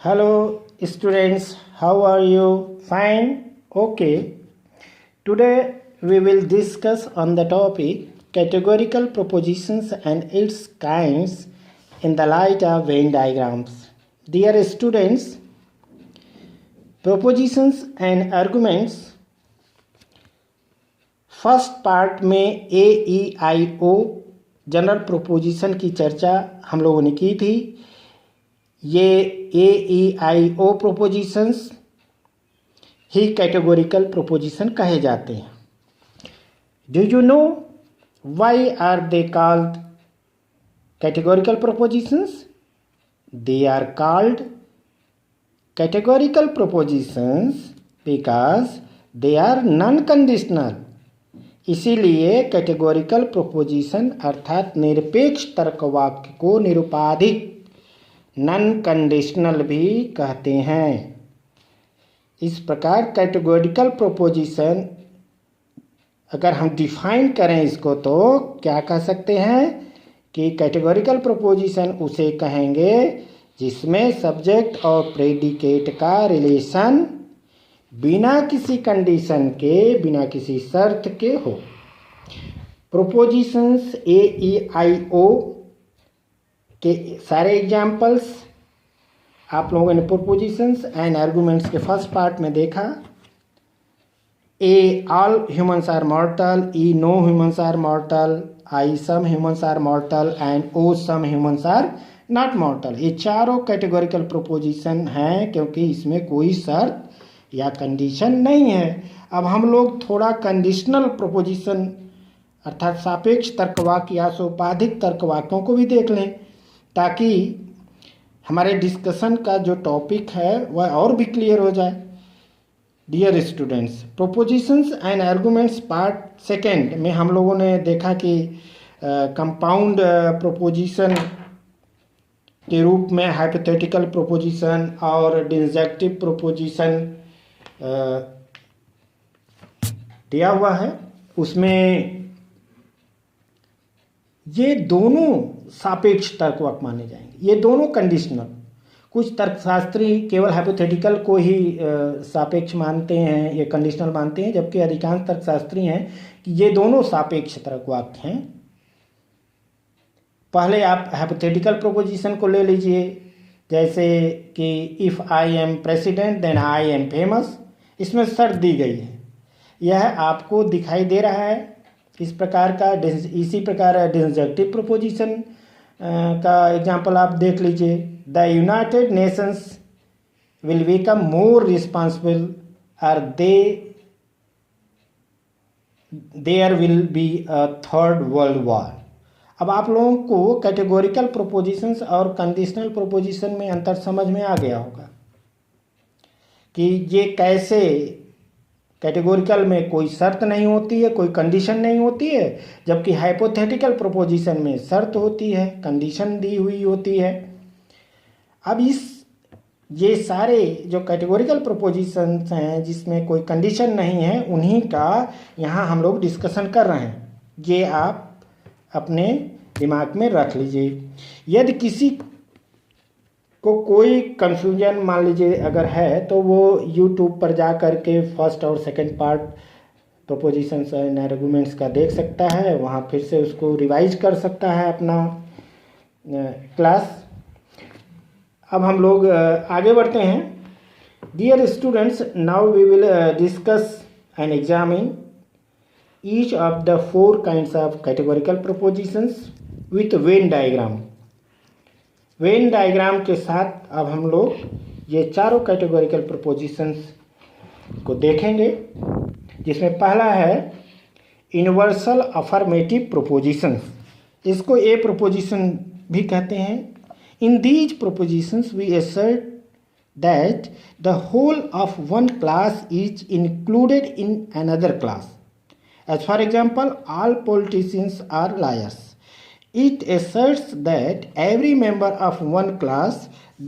Hello students, how are you? Fine? Okay. Today we will discuss on the topic categorical propositions and its kinds in the light of Venn diagrams. Dear students, propositions and arguments first part में AEIO general proposition की चर्चा हम लोगों ने की थी। ये AEIO propositions ही कैटेगोरिकल प्रोपोजिशन कहे जाते हैं। Do you know why are they called categorical propositions? They are called categorical propositions because they are non conditional. इसीलिए कैटेगोरिकल प्रोपोजिशन अर्थात निरपेक्ष तर्क वाक्य को निरुपाधिक नॉन कंडीशनल भी कहते हैं। इस प्रकार कैटेगोरिकल प्रोपोजिशन अगर हम डिफाइन करें इसको तो क्या कह सकते हैं कि कैटेगोरिकल प्रोपोजिशन उसे कहेंगे जिसमें सब्जेक्ट और प्रेडिकेट का रिलेशन बिना किसी कंडीशन के, बिना किसी शर्त के हो। प्रोपोजिशंस AEIO के सारे एग्जाम्पल्स आप लोगों ने प्रोपोजिशंस एंड आर्गुमेंट्स के फर्स्ट पार्ट में देखा। A all humans are mortal, E no humans are mortal, I some humans are mortal and O some humans are not mortal। ये चारों कैटेगोरिकल प्रोपोजिशन हैं क्योंकि इसमें कोई शर्त या कंडीशन नहीं है। अब हम लोग थोड़ा कंडीशनल प्रोपोजिशन अर्थात सापेक्ष तर्कवाक्य या सोपाधिक तर्कवाक्यों को भी देख लें ताकि हमारे डिस्कशन का जो टॉपिक है वह और भी क्लियर हो जाए। Dear students, propositions and arguments part second में हम लोगों ने देखा कि कंपाउंड प्रोपोजिशन के रूप में हाइपोथेटिकल प्रोपोजिशन और डिसजक्टिव प्रोपोजिशन दिया हुआ है। उसमें ये दोनों सापेक्ष तर्कवाक्य माने जाएंगे, ये दोनों कंडीशनल। कुछ तर्कशास्त्री केवल हाइपोथेटिकल को ही सापेक्ष मानते हैं, ये कंडीशनल मानते हैं, जबकि अधिकांश तर्कशास्त्री हैं कि ये दोनों सापेक्ष तर्कवाक्य हैं। पहले आप हाइपोथेटिकल प्रोपोजिशन को ले लीजिए, जैसे कि if I am president then I am famous. इसमें शर्त दी गई है, यह आपको दिखाई दे रहा है इस प्रकार का। इसी प्रकार डिसजक्टिव प्रोपोजिशन का एग्जाम्पल आप देख लीजिए। The United Nations will become more responsible और there will be a third world war. अब आप लोगों को कैटेगोरिकल प्रोपोजिशंस और कंडीशनल प्रोपोजिशन में अंतर समझ में आ गया होगा कि ये कैसे कैटेगोरिकल में कोई शर्त नहीं होती है, कोई कंडीशन नहीं होती है, जबकि हाइपोथेटिकल प्रोपोजिशन में शर्त होती है, कंडीशन दी हुई होती है। अब ये सारे जो कैटेगोरिकल प्रोपोजिशंस हैं जिसमें कोई कंडीशन नहीं है, उन्हीं का यहाँ हम लोग डिस्कशन कर रहे हैं। ये आप अपने दिमाग में रख लीजिए। यदि किसी को कोई कंफ्यूजन मान लीजिए अगर है तो वो YouTube पर जा कर के फर्स्ट और second part propositions and arguments का देख सकता है, वहाँ फिर से उसको रिवाइज कर सकता है अपना क्लास। अब हम लोग आगे बढ़ते हैं। Dear students, now we will discuss and examine each of the 4 kinds of categorical propositions with Venn diagram. Venn diagram के साथ अब हम लोग ये चारों कैटेगोरिकल प्रोपोजिशंस को देखेंगे, जिसमें पहला है यूनिवर्सल अफर्मेटिव प्रोपोजिशंस। इसको ए प्रोपोजिशन भी कहते हैं। In these propositions we assert that the whole of one class is included in another class. As for example, all politicians are liars. It asserts that every member of one class,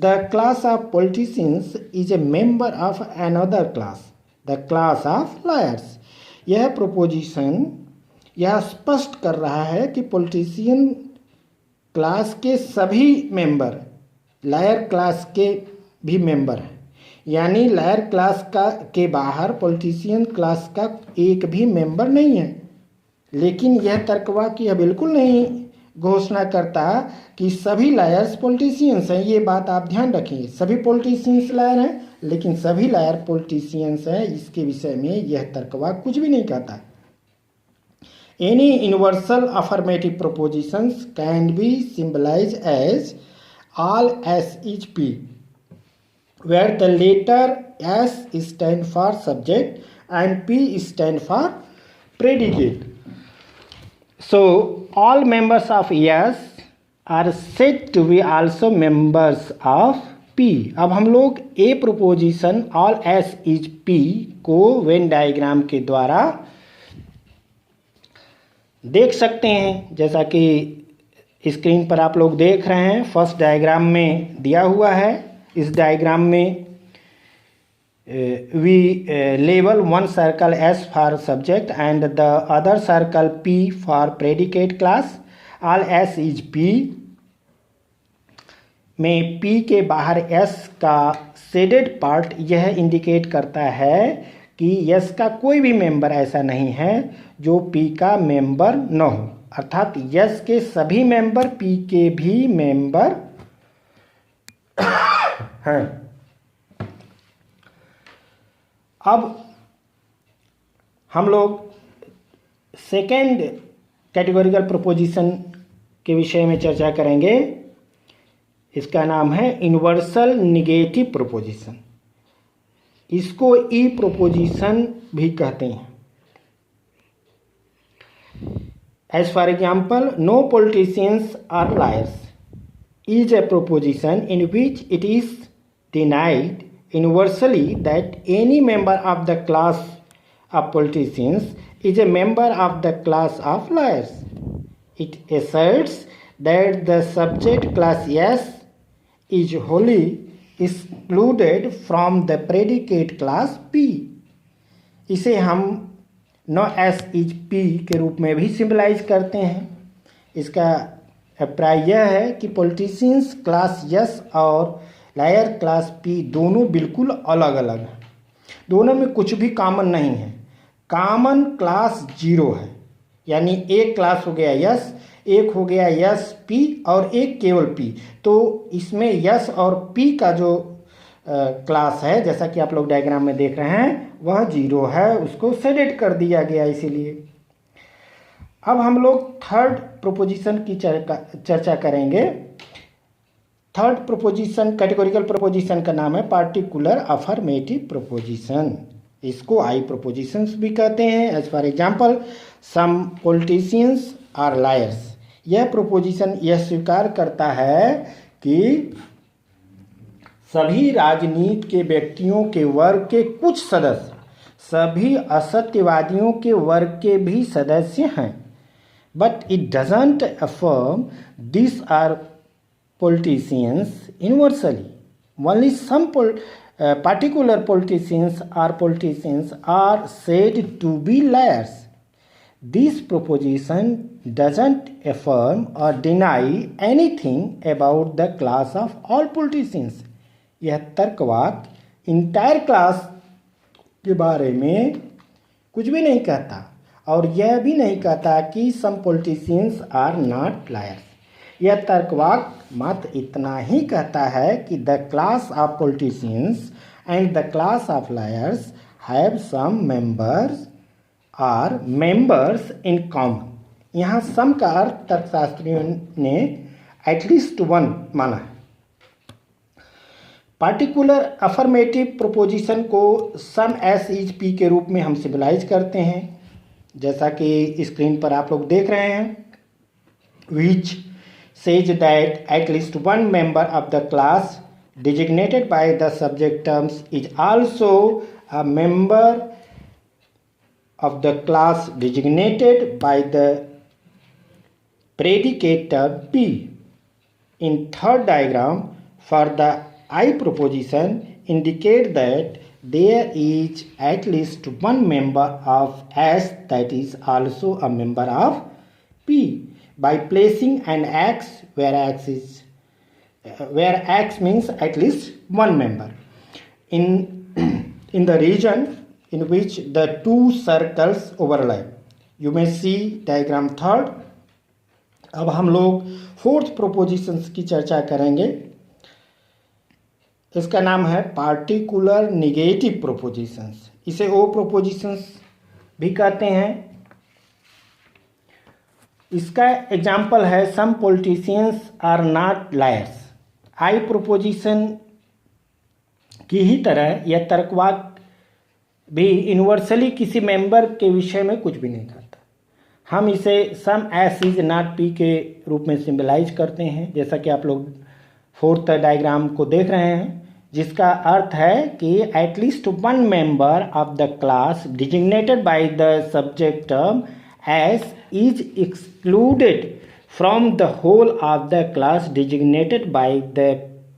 the class of politicians, is a member of another class, the class of liars। यह proposition यह स्पष्ट कर रहा है कि politician class के सभी member lawyer class के भी मेंबर है, यानी लायर क्लास का के बाहर पॉलिटिशियन क्लास का एक भी मेंबर नहीं है। लेकिन यह तर्कवाक्य यह बिल्कुल नहीं घोषणा करता कि सभी लायर्स पॉलिटिशियंस हैं। ये बात आप ध्यान रखिए, सभी पॉलिटिशियंस लायर हैं लेकिन सभी लायर पॉलिटिशियंस हैं, इसके विषय में यह तर्कवाक्य कुछ भी नहीं कहता। Any universal affirmative propositions can be symbolize as all S is P, where the letter S stand for subject and P stand for predicate. So all members of S are said to be also members of P. अब हम लोग A proposition all S is P को when diagram के द्वारा देख सकते हैं, जैसा कि स्क्रीन पर आप लोग देख रहे हैं। फर्स्ट डायग्राम में दिया हुआ है। इस डायग्राम में we label one circle S for subject and the other circle P for predicate class. All S is P में पी के बाहर एस का शेडेड पार्ट यह इंडिकेट करता है कि एस का कोई भी मेंबर ऐसा नहीं है जो पी का मेंबर न हो, अर्थात यस के सभी मेंबर पी के भी मेंबर हैं। अब हम लोग सेकेंड कैटेगोरिकल प्रोपोजिशन के विषय में चर्चा करेंगे। इसका नाम है यूनिवर्सल निगेटिव प्रोपोजिशन। इसको ई प्रोपोजिशन भी कहते हैं। As for example, no politicians are liars is a proposition in which it is denied universally that any member of the class of politicians is a member of the class of liars. It asserts that the subject class S is wholly excluded from the predicate class P. इसे हम no S is P के रूप में भी symbolize करते हैं। इसका अभिप्राय यह है कि पॉलिटिशियंस क्लास यस और लायर क्लास पी दोनों बिल्कुल अलग अलग हैं, दोनों में कुछ भी कॉमन नहीं है। कॉमन क्लास जीरो है, यानी एक क्लास हो गया यस, एक हो गया यस पी और एक केवल पी। तो इसमें यस और पी का जो क्लास है, जैसा कि आप लोग डायग्राम में देख रहे हैं, वह जीरो है, उसको शेडेड कर दिया गया इसीलिए। अब हम लोग थर्ड प्रोपोजिशन की चर्चा करेंगे। थर्ड प्रोपोजिशन कैटेगोरिकल प्रोपोजिशन का नाम है पार्टिकुलर अफर्मेटिव प्रोपोजिशन। इसको आई प्रोपोजिशंस भी कहते हैं। As for example, some politicians are liars. यह प्रोपोजिशन यह स्वीकार करता है कि सभी राजनीति के व्यक्तियों के वर्ग के कुछ सदस्य सभी असत्यवादियों के वर्ग के भी सदस्य हैं, but it doesn't affirm this are politicians universally. Only some particular politicians are said to be liars. This proposition doesn't affirm or deny anything about the class of all politicians. यह तर्कवाक्य इंटायर क्लास के बारे में कुछ भी नहीं कहता और यह भी नहीं कहता कि some politicians are not liars. यह तर्कवाक्य मात्र इतना ही कहता है कि the class of politicians and the class of liars have some members are members in common. यहाँ सम का अर्थ तर्कशास्त्रियों ने एटलीस्ट वन माना है। पार्टिकुलर अफर्मेटिव प्रोपोजिशन को सम एस इज पी के रूप में हम सिंबलाइज करते हैं, जैसा कि स्क्रीन पर आप लोग देख रहे हैं। विच says that at least one member of the class designated by the subject terms is also a member of the class designated by the predicate term P. In third diagram, for the I proposition indicate that there is at least one member of S that is also a member of P. By placing an X where X is where X means at least one member in the region in which the two circles overlap. You may see diagram third. अब हम लोग fourth propositions की चर्चा करेंगे. इसका नाम है particular negative propositions. इसे ओ प्रोपोजिशंस भी कहते हैं. इसका एग्जाम्पल है some politicians are not liars. I proposition की ही तरह यह तर्कवाद भी यूनिवर्सली किसी मेंबर के विषय में कुछ भी नहीं करता. हम इसे सम एस इज नॉट पी के रूप में सिंबलाइज करते हैं, जैसा कि आप लोग फोर्थ डायग्राम को देख रहे हैं, जिसका अर्थ है कि at least one member of the class designated by the subject term S is excluded from the whole of the class designated by the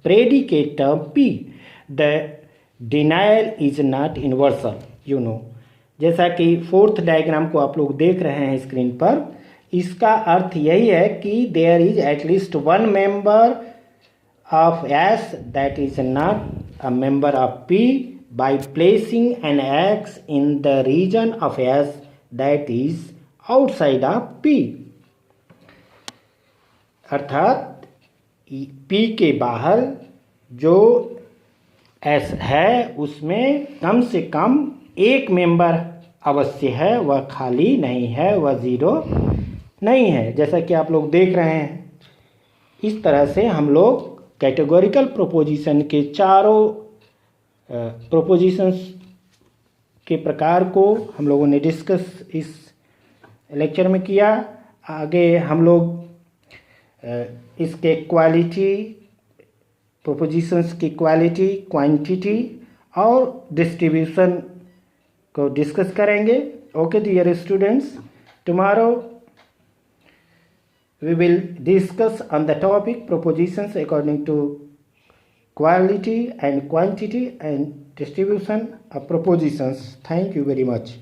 predicate term P. The denial is not universal. You know, जैसा कि fourth diagram को आप लोग देख रहे हैं screen पर, इसका अर्थ यही है कि there is at least one member of S that is not a member of P by placing an X in the region of S that is outside of P. अर्थात P के बाहर जो S है उसमें कम से कम एक मेंबर अवश्य है, वह खाली नहीं है, वह जीरो नहीं है, जैसा कि आप लोग देख रहे हैं. इस तरह से हम लोग कैटेगोरिकल प्रोपोजिशन के चारों प्रोपोजिशंस के प्रकार को हम लोगों ने डिस्कस इस लेक्चर में किया. आगे हम लोग इसके क्वालिटी, प्रोपोजिशंस की क्वालिटी, क्वांटिटी और डिस्ट्रीब्यूशन को डिस्कस करेंगे. Okay dear students, tomorrow we will discuss on the topic propositions according to quality and quantity and distribution of propositions. Thank you very much.